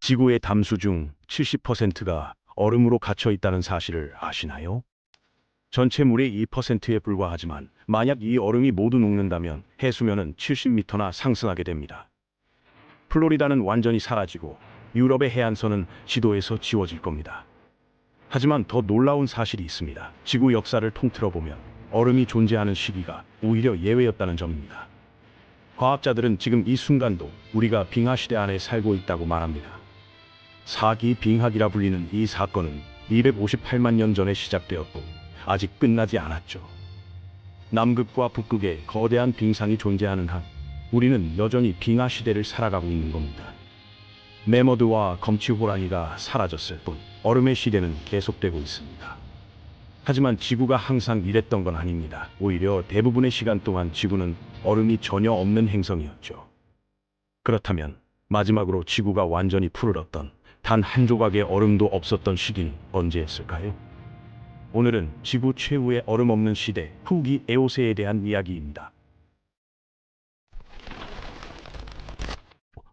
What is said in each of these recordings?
지구의 담수 중 70%가 얼음으로 갇혀 있다는 사실을 아시나요? 전체 물의 2%에 불과하지만 만약 이 얼음이 모두 녹는다면 해수면은 70m나 상승하게 됩니다. 플로리다는 완전히 사라지고 유럽의 해안선은 지도에서 지워질 겁니다. 하지만 더 놀라운 사실이 있습니다. 지구 역사를 통틀어 보면 얼음이 존재하는 시기가 오히려 예외였다는 점입니다. 과학자들은 지금 이 순간도 우리가 빙하 시대 안에 살고 있다고 말합니다. 사기 빙하기라 불리는 이 사건은 258만 년 전에 시작되었고 아직 끝나지 않았죠. 남극과 북극에 거대한 빙상이 존재하는 한 우리는 여전히 빙하 시대를 살아가고 있는 겁니다. 매머드와 검치호랑이가 사라졌을 뿐 얼음의 시대는 계속되고 있습니다. 하지만 지구가 항상 이랬던 건 아닙니다. 오히려 대부분의 시간 동안 지구는 얼음이 전혀 없는 행성이었죠. 그렇다면 마지막으로 지구가 완전히 푸르렀던 단 한 조각의 얼음도 없었던 시기는 언제였을까요? 오늘은 지구 최후의 얼음 없는 시대 후기 에오세에 대한 이야기입니다.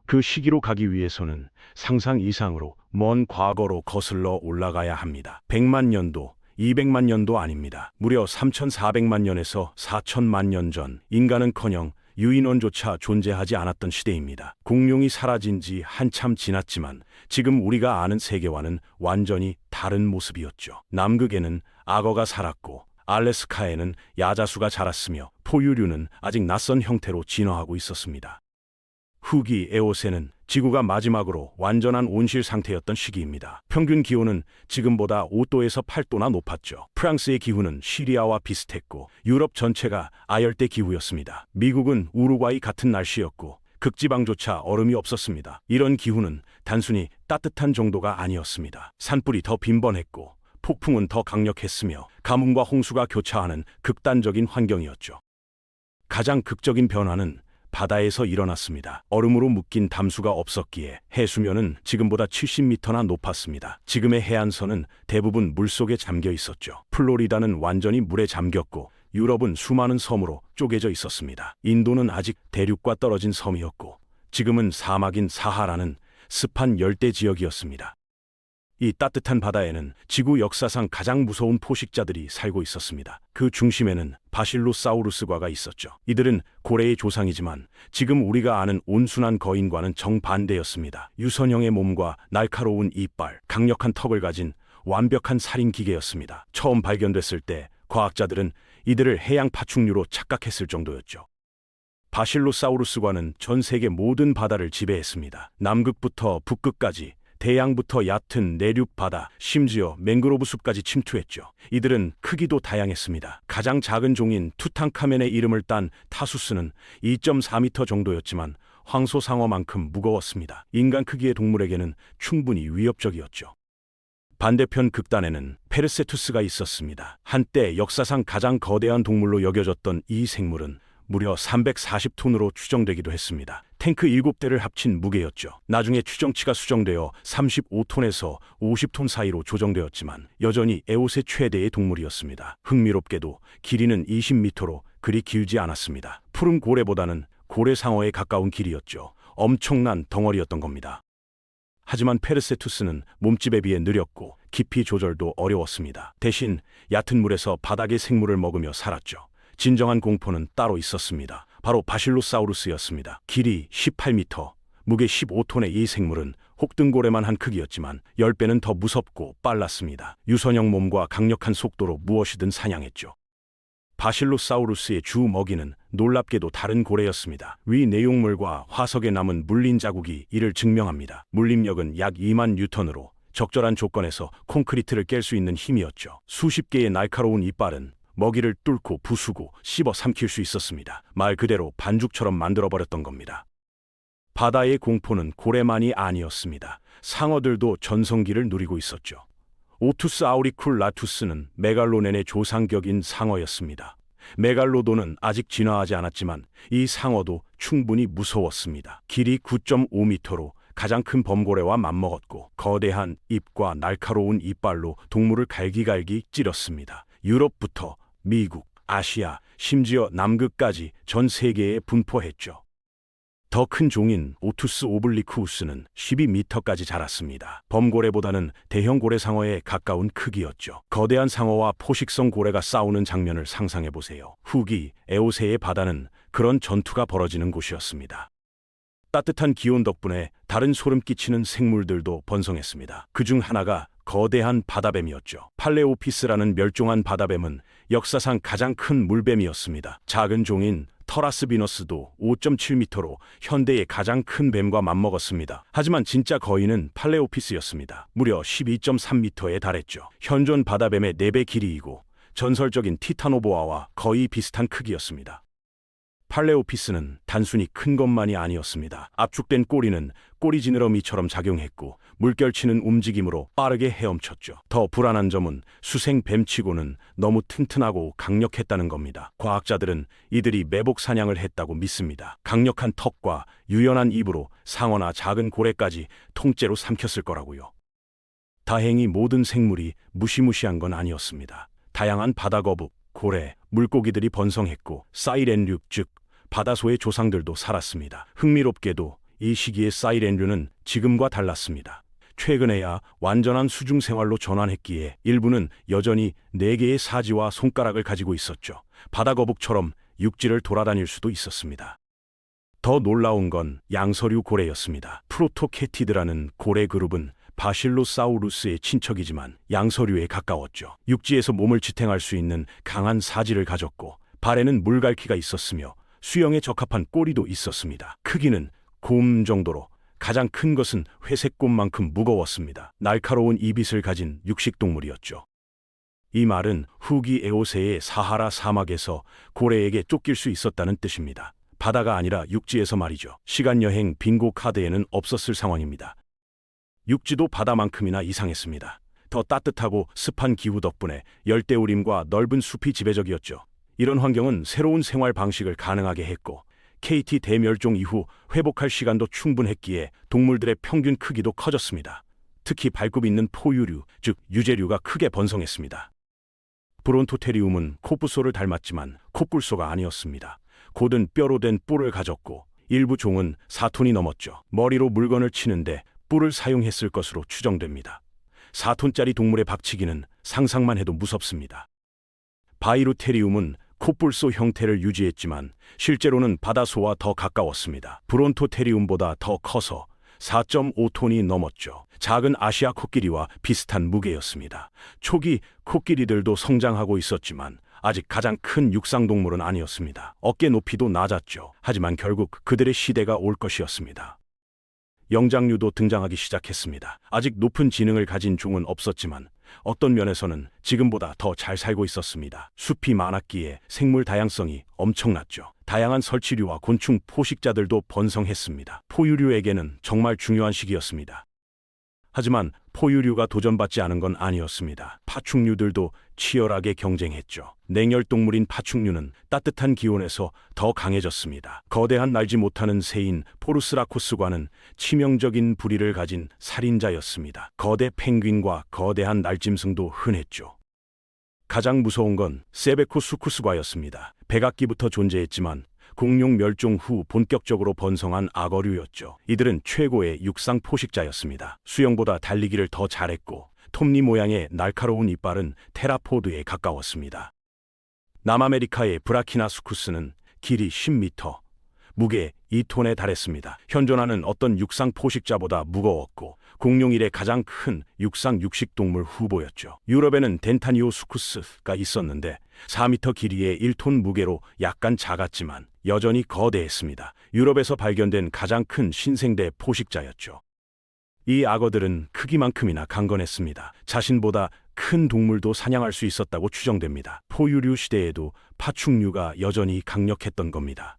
그 시기로 가기 위해서는 상상 이상으로 먼 과거로 거슬러 올라가야 합니다. 100만 년도, 200만 년도 아닙니다. 무려 3,400만 년에서 4천만 년 전, 인간은커녕 유인원조차 존재하지 않았던 시대입니다. 공룡이 사라진 지 한참 지났지만 지금 우리가 아는 세계와는 완전히 다른 모습이었죠. 남극에는 악어가 살았고 알래스카에는 야자수가 자랐으며 포유류는 아직 낯선 형태로 진화하고 있었습니다. 후기 에오세는 지구가 마지막으로 완전한 온실 상태였던 시기입니다. 평균 기온은 지금보다 5도에서 8도나 높았죠. 프랑스의 기후는 시리아와 비슷했고 유럽 전체가 아열대 기후였습니다. 미국은 우루과이 같은 날씨였고 극지방조차 얼음이 없었습니다. 이런 기후는 단순히 따뜻한 정도가 아니었습니다. 산불이 더 빈번했고 폭풍은 더 강력했으며 가뭄과 홍수가 교차하는 극단적인 환경이었죠. 가장 극적인 변화는 바다에서 일어났습니다. 얼음으로 묶인 담수가 없었기에 해수면은 지금보다 70m나 높았습니다. 지금의 해안선은 대부분 물속에 잠겨 있었죠. 플로리다는 완전히 물에 잠겼고 유럽은 수많은 섬으로 쪼개져 있었습니다. 인도는 아직 대륙과 떨어진 섬이었고 지금은 사막인 사하라는 습한 열대 지역이었습니다. 이 따뜻한 바다에는 지구 역사상 가장 무서운 포식자들이 살고 있었습니다. 그 중심에는 바실로사우루스과가 있었죠. 이들은 고래의 조상이지만 지금 우리가 아는 온순한 거인과는 정반대였습니다. 유선형의 몸과 날카로운 이빨, 강력한 턱을 가진 완벽한 살인 기계였습니다. 처음 발견됐을 때 과학자들은 이들을 해양 파충류로 착각했을 정도였죠. 바실로사우루스과는 전 세계 모든 바다를 지배했습니다. 남극부터 북극까지 대양부터 얕은 내륙 바다, 심지어 맹그로브 숲까지 침투했죠. 이들은 크기도 다양했습니다. 가장 작은 종인 투탕카멘의 이름을 딴 타수스는 2.4m 정도였지만 황소상어만큼 무거웠습니다. 인간 크기의 동물에게는 충분히 위협적이었죠. 반대편 극단에는 페르세투스가 있었습니다. 한때 역사상 가장 거대한 동물로 여겨졌던 이 생물은 무려 340톤으로 추정되기도 했습니다. 탱크 7대를 합친 무게였죠. 나중에 추정치가 수정되어 35톤에서 50톤 사이로 조정되었지만 여전히 에오세 최대의 동물이었습니다. 흥미롭게도 길이는 20m로 그리 길지 않았습니다. 푸른 고래보다는 고래상어에 가까운 길이었죠. 엄청난 덩어리였던 겁니다. 하지만 페르세투스는 몸집에 비해 느렸고 깊이 조절도 어려웠습니다. 대신 얕은 물에서 바닥의 생물을 먹으며 살았죠. 진정한 공포는 따로 있었습니다. 바로 바실로사우루스였습니다. 길이 18m, 무게 15톤의 이 생물은 혹등고래만 한 크기였지만 10배는 더 무섭고 빨랐습니다. 유선형 몸과 강력한 속도로 무엇이든 사냥했죠. 바실로사우루스의 주 먹이는 놀랍게도 다른 고래였습니다. 위 내용물과 화석에 남은 물린 자국이 이를 증명합니다. 물림력은 약 2만 뉴턴으로 적절한 조건에서 콘크리트를 깰 수 있는 힘이었죠. 수십 개의 날카로운 이빨은 먹이를 뚫고 부수고 씹어 삼킬 수 있었습니다. 말 그대로 반죽처럼 만들어버렸던 겁니다. 바다의 공포는 고래만이 아니었습니다. 상어들도 전성기를 누리고 있었죠. 오투스 아우리쿨라투스는 메갈로넨의 조상격인 상어였습니다. 메갈로돈은 아직 진화하지 않았지만 이 상어도 충분히 무서웠습니다. 길이 9.5m로 가장 큰 범고래와 맞먹었고 거대한 입과 날카로운 이빨로 동물을 갈기갈기 찌렸습니다. 유럽부터 미국, 아시아, 심지어 남극까지 전 세계에 분포했죠. 더 큰 종인 오투스 오블리쿠우스는 12m까지 자랐습니다. 범고래보다는 대형 고래 상어에 가까운 크기였죠. 거대한 상어와 포식성 고래가 싸우는 장면을 상상해 보세요. 후기 에오세의 바다는 그런 전투가 벌어지는 곳이었습니다. 따뜻한 기온 덕분에 다른 소름 끼치는 생물들도 번성했습니다. 그중 하나가 거대한 바다뱀이었죠. 팔레오피스라는 멸종한 바다뱀은 역사상 가장 큰 물뱀이었습니다. 작은 종인 터라스비너스도 5.7m로 현대의 가장 큰 뱀과 맞먹었습니다. 하지만 진짜 거인은 팔레오피스였습니다. 무려 12.3m에 달했죠. 현존 바다뱀의 4배 길이이고 전설적인 티타노보아와 거의 비슷한 크기였습니다. 팔레오피스는 단순히 큰 것만이 아니었습니다. 압축된 꼬리는 꼬리 지느러미처럼 작용했고 물결치는 움직임으로 빠르게 헤엄쳤죠. 더 불안한 점은 수생 뱀치고는 너무 튼튼하고 강력했다는 겁니다. 과학자들은 이들이 매복 사냥을 했다고 믿습니다. 강력한 턱과 유연한 입으로 상어나 작은 고래까지 통째로 삼켰을 거라고요. 다행히 모든 생물이 무시무시한 건 아니었습니다. 다양한 바다거북, 고래, 물고기들이 번성했고 사이렌류, 즉 바다소의 조상들도 살았습니다. 흥미롭게도 이 시기의 사이렌류는 지금과 달랐습니다. 최근에야 완전한 수중생활로 전환했기에 일부는 여전히 4개의 사지와 손가락을 가지고 있었죠. 바다거북처럼 육지를 돌아다닐 수도 있었습니다. 더 놀라운 건 양서류 고래였습니다. 프로토케티드라는 고래 그룹은 바실로사우루스의 친척이지만 양서류에 가까웠죠. 육지에서 몸을 지탱할 수 있는 강한 사지를 가졌고 발에는 물갈퀴가 있었으며 수영에 적합한 꼬리도 있었습니다. 크기는 곰 정도로 가장 큰 것은 회색곰만큼 무거웠습니다. 날카로운 이빗을 가진 육식동물이었죠. 이 말은 후기 에오세의 사하라 사막에서 고래에게 쫓길 수 있었다는 뜻입니다. 바다가 아니라 육지에서 말이죠. 시간여행 빙고 카드에는 없었을 상황입니다. 육지도 바다만큼이나 이상했습니다. 더 따뜻하고 습한 기후 덕분에 열대우림과 넓은 숲이 지배적이었죠. 이런 환경은 새로운 생활 방식을 가능하게 했고 KT 대멸종 이후 회복할 시간도 충분했기에 동물들의 평균 크기도 커졌습니다. 특히 발굽 있는 포유류, 즉 유제류가 크게 번성했습니다. 브론토테리움은 코뿔소를 닮았지만 코뿔소가 아니었습니다. 곧은 뼈로 된 뿔을 가졌고 일부 종은 4톤이 넘었죠. 머리로 물건을 치는데 뿔을 사용했을 것으로 추정됩니다. 4톤짜리 동물의 박치기는 상상만 해도 무섭습니다. 바이루테리움은 코뿔소 형태를 유지했지만 실제로는 바다소와 더 가까웠습니다. 브론토테리움보다 더 커서 4.5톤이 넘었죠. 작은 아시아 코끼리와 비슷한 무게였습니다. 초기 코끼리들도 성장하고 있었지만 아직 가장 큰 육상동물은 아니었습니다. 어깨 높이도 낮았죠. 하지만 결국 그들의 시대가 올 것이었습니다. 영장류도 등장하기 시작했습니다. 아직 높은 지능을 가진 종은 없었지만 어떤 면에서는 지금보다 더 잘 살고 있었습니다. 숲이 많았기에 생물 다양성이 엄청났죠. 다양한 설치류와 곤충 포식자들도 번성했습니다. 포유류에게는 정말 중요한 시기였습니다. 하지만 포유류가 도전받지 않은 건 아니었습니다. 파충류들도 치열하게 경쟁했죠. 냉열동물인 파충류는 따뜻한 기온에서 더 강해졌습니다. 거대한 날지 못하는 새인 포르스라코스과는 치명적인 부리를 가진 살인자였습니다. 거대 펭귄과 거대한 날짐승도 흔했죠. 가장 무서운 건 세베코수쿠스과였습니다. 백악기부터 존재했지만 공룡 멸종 후 본격적으로 번성한 악어류였죠. 이들은 최고의 육상 포식자였습니다. 수영보다 달리기를 더 잘했고 톱니 모양의 날카로운 이빨은 테라포드에 가까웠습니다. 남아메리카의 브라키나수쿠스는 길이 10m, 무게 2톤에 달했습니다. 현존하는 어떤 육상 포식자보다 무거웠고 공룡 이래 가장 큰 육상 육식동물 후보였죠. 유럽에는 덴타니오수쿠스가 있었는데 4m 길이의 1톤 무게로 약간 작았지만 여전히 거대했습니다. 유럽에서 발견된 가장 큰 신생대 포식자였죠. 이 악어들은 크기만큼이나 강건했습니다. 자신보다 큰 동물도 사냥할 수 있었다고 추정됩니다. 포유류 시대에도 파충류가 여전히 강력했던 겁니다.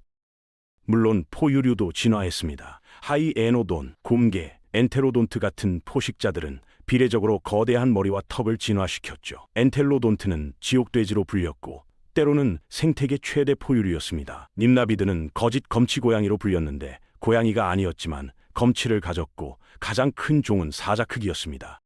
물론 포유류도 진화했습니다. 하이에노돈, 곰개, 엔테로돈트 같은 포식자들은 비례적으로 거대한 머리와 턱을 진화시켰죠. 엔텔로돈트는 지옥돼지로 불렸고 때로는 생태계 최대 포유류였습니다. 님나비드는 거짓 검치고양이로 불렸는데 고양이가 아니었지만 검치를 가졌고 가장 큰 종은 사자 크기였습니다.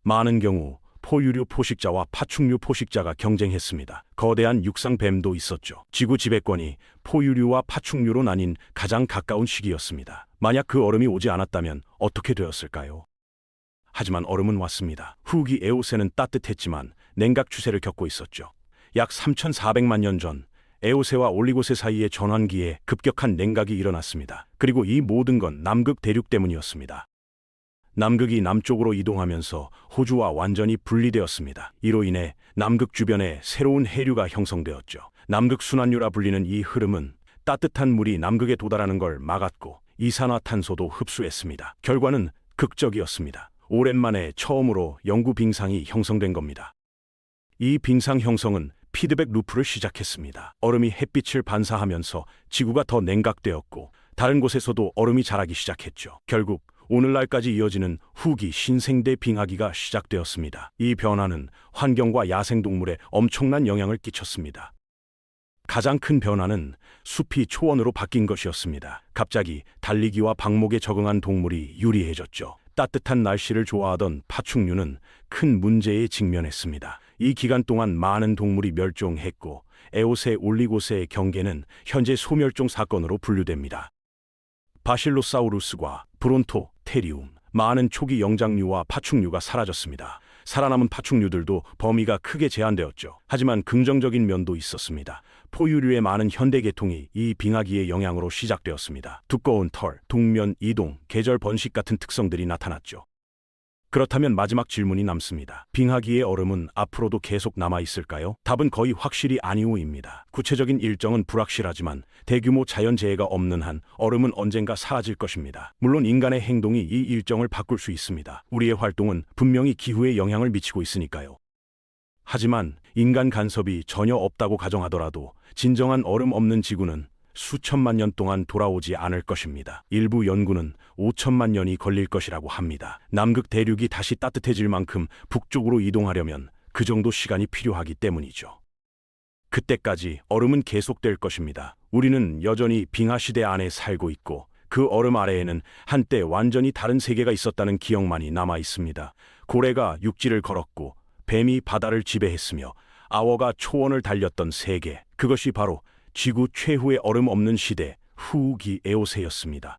많은 경우 포유류 포식자와 파충류 포식자가 경쟁했습니다. 거대한 육상뱀도 있었죠. 지구 지배권이 포유류와 파충류로 나뉜 가장 가까운 시기였습니다. 만약 그 얼음이 오지 않았다면 어떻게 되었을까요? 하지만 얼음은 왔습니다. 후기 에오세는 따뜻했지만 냉각 추세를 겪고 있었죠. 약 3,400만 년 전 에오세와 올리고세 사이의 전환기에 급격한 냉각이 일어났습니다. 그리고 이 모든 건 남극 대륙 때문이었습니다. 남극이 남쪽으로 이동하면서 호주와 완전히 분리되었습니다. 이로 인해 남극 주변에 새로운 해류가 형성되었죠. 남극 순환류라 불리는 이 흐름은 따뜻한 물이 남극에 도달하는 걸 막았고 이산화탄소도 흡수했습니다. 결과는 극적이었습니다. 오랜만에 처음으로 영구 빙상이 형성된 겁니다. 이 빙상 형성은 피드백 루프를 시작했습니다. 얼음이 햇빛을 반사하면서 지구가 더 냉각되었고 다른 곳에서도 얼음이 자라기 시작했죠. 결국 오늘날까지 이어지는 후기 신생대 빙하기가 시작되었습니다. 이 변화는 환경과 야생동물에 엄청난 영향을 끼쳤습니다. 가장 큰 변화는 숲이 초원으로 바뀐 것이었습니다. 갑자기 달리기와 방목에 적응한 동물이 유리해졌죠. 따뜻한 날씨를 좋아하던 파충류는 큰 문제에 직면했습니다. 이 기간 동안 많은 동물이 멸종했고 에오세 올리고세의 경계는 현재 소멸종 사건으로 분류됩니다. 바실로사우루스과 브론토, 테리움, 많은 초기 영장류와 파충류가 사라졌습니다. 살아남은 파충류들도 범위가 크게 제한되었죠. 하지만 긍정적인 면도 있었습니다. 포유류의 많은 현대 계통이 이 빙하기의 영향으로 시작되었습니다. 두꺼운 털, 동면 이동, 계절 번식 같은 특성들이 나타났죠. 그렇다면 마지막 질문이 남습니다. 빙하기의 얼음은 앞으로도 계속 남아있을까요? 답은 거의 확실히 아니오입니다. 구체적인 일정은 불확실하지만 대규모 자연재해가 없는 한 얼음은 언젠가 사라질 것입니다. 물론 인간의 행동이 이 일정을 바꿀 수 있습니다. 우리의 활동은 분명히 기후에 영향을 미치고 있으니까요. 하지만 인간 간섭이 전혀 없다고 가정하더라도 진정한 얼음 없는 지구는 수천만 년 동안 돌아오지 않을 것입니다. 일부 연구는 5천만 년이 걸릴 것이라고 합니다. 남극 대륙이 다시 따뜻해질 만큼 북쪽으로 이동하려면 그 정도 시간이 필요하기 때문이죠. 그때까지 얼음은 계속될 것입니다. 우리는 여전히 빙하시대 안에 살고 있고 그 얼음 아래에는 한때 완전히 다른 세계가 있었다는 기억만이 남아 있습니다. 고래가 육지를 걸었고 뱀이 바다를 지배했으며 아워가 초원을 달렸던 세계, 그것이 바로 지구 최후의 얼음 없는 시대 후기 에오세였습니다.